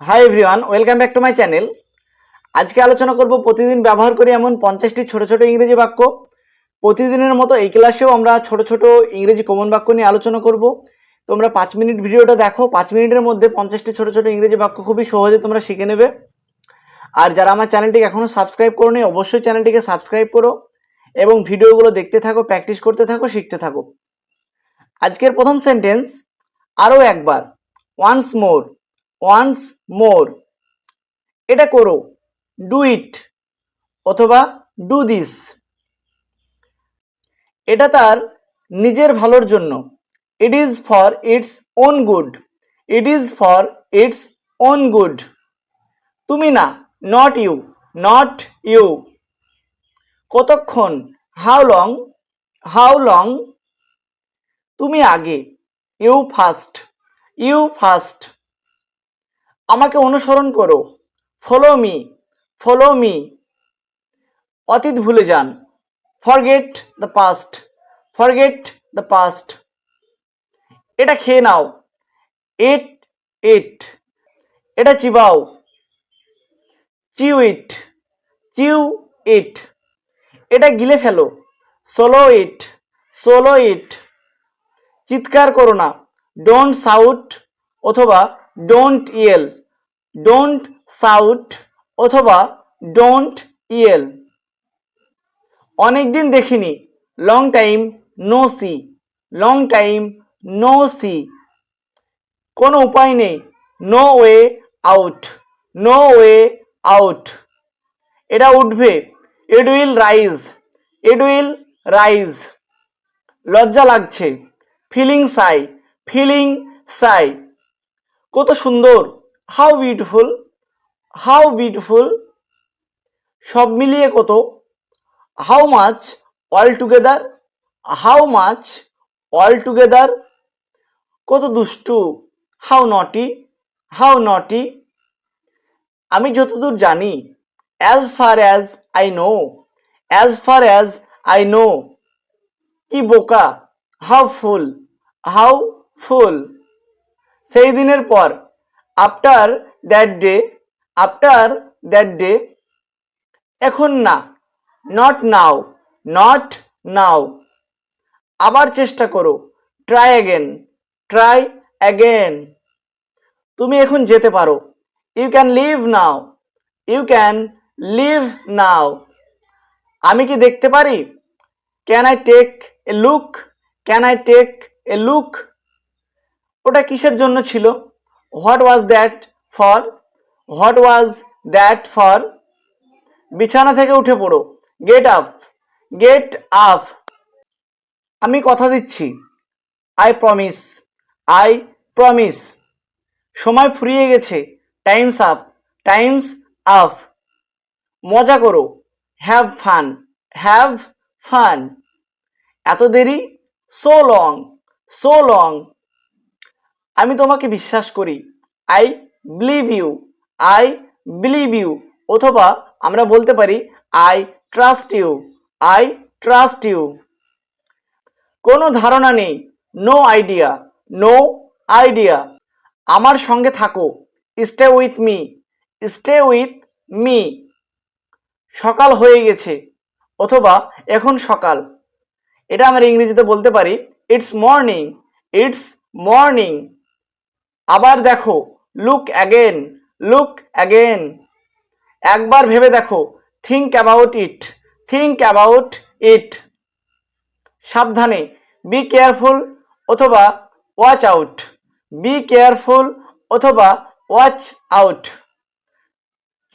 Hi everyone, welcome back to my channel. আজকে আলোচনা করব প্রতিদিন ব্যবহার করি এমন 50টি ছোট ছোট ইংরেজি বাক্য। প্রতিদিনের মতো এই ক্লাসেও আমরা ছোট ছোট ইংরেজি কমন বাক্য নিয়ে আলোচনা করব। তোমরা 5 মিনিট ভিডিওটা দেখো, 5 মিনিটের মধ্যে 50টি ছোট ছোট ইংরেজি বাক্য খুবই সহজে তোমরা শিখে নেবে। আর যারা আমার চ্যানেলটিকে এখনও সাবস্ক্রাইব করোনি, অবশ্যই চ্যানেলটিকে সাবস্ক্রাইব করো এবং ভিডিওগুলো দেখতে থাকো, প্র্যাকটিস করতে থাকো, শিখতে থাকো। আজকের প্রথম সেন্টেন্স, আরও একবার, ওয়ান্স মোর। ওয়ান্স মোর, এটা করো, ডু ইট অথবা ডু দিস। এটা তার নিজের ভালোর জন্য, it is for its own good. It is for its own good. তুমি না, নট ইউ। Not you. কতক্ষণ, হাউ লং। How long. তুমি আগে, ইউ ফার্স্ট। You first. আমাকে অনুসরণ করো, ফলো মি। Follow me. অতীত ভুলে যান, forget the past. Forget the past. এটা খেয়ে নাও, ইট ইট। এটা চিবাও, চিউ ইট। চিউ ইট। এটা গিলে ফেলো, সোলো ইট। সোলো ইট। চিৎকার করো না, ডোন্ট সাউট অথবা ডোন্ট ইয়েল। ডোন্ট সাউট অথবা ডোন্ট ইয়েল। অনেকদিন দেখিনি, long time no see. Long time no see. কোনো উপায় নেই, no way out. No way out. এটা উঠবে, it will rise. It will rise. লজ্জা লাগছে, ফিলিং সাই। ফিলিং সাই। কত সুন্দর, হাউ বিউটিফুল। How beautiful. সব মিলিয়ে কত, how much all together. How much all together. কত দুষ্টু, হাউ নটি। হাউ নটি। আমি যতদূর জানি, as far as I know. As far as I know. কি বোকা, হাউ ফুল। হাউ ফুল। সেই দিনের পর, after that day. After that day. এখন না, নট নাও। Not now. আবার চেষ্টা করো, ট্রাই অ্যাগেন। Try again. তুমি এখন যেতে পারো, you can leave now. You can leave now. আমি কি দেখতে পারি, can I take a look. Can I take a look. ওটা কিসের জন্য ছিল, what was that for. What was that for. বিছানা থেকে উঠে পড়ো, গেট আপ। Get up. আমি কথা দিচ্ছি, আই প্রমিস। I promise. সময় ফুরিয়ে গেছে, টাইমস আপ। Times up. মজা করো, হ্যাভ ফান। Have fun. এত দেরি, সো লং। So long. আমি তোমাকে বিশ্বাস করি, I believe you. I believe you. অথবা আমরা বলতে পারি, I trust you. I trust you. কোনো ধারণা নেই, নো আইডিয়া। No idea. আমার সঙ্গে থাকো, stay with me. Stay with me. সকাল হয়ে গেছে অথবা এখন সকাল। এটা আমরা ইংরেজিতে বলতে পারি, ইটস মর্নিং। It's morning. আবার দেখো, লুক অ্যাগেন। Look again. একবার ভেবে দেখো, think about it. Think about it. সাবধানে, বি কেয়ারফুল অথবা ওয়াচ আউট। বি কেয়ারফুল অথবা ওয়াচ আউট।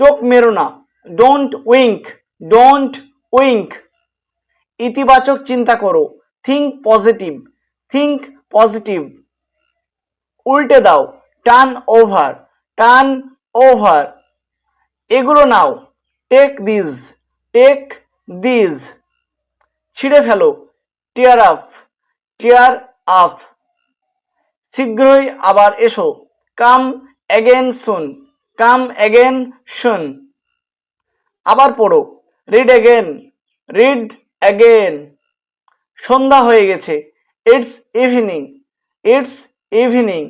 চোখ মেরো না, ডোন্ট উইঙ্ক। ডোন্ট উইঙ্ক। ইতিবাচক চিন্তা করো, থিঙ্ক পজিটিভ। Think positive. উল্টে দাও, টার্ন ওভার। Turn over. এগুলো নাও, টেক দিস। Take this. ছিঁড়ে ফেলো, টিয়ার আপ। টিয়ার আপ। শীঘ্রই আবার এসো, কাম অ্যাগেন সুন। Come again soon. আবার পড়ো, রিড অ্যাগেন। Read again. সন্ধ্যা হয়ে গেছে, ইটস ইভিনিং। It's evening.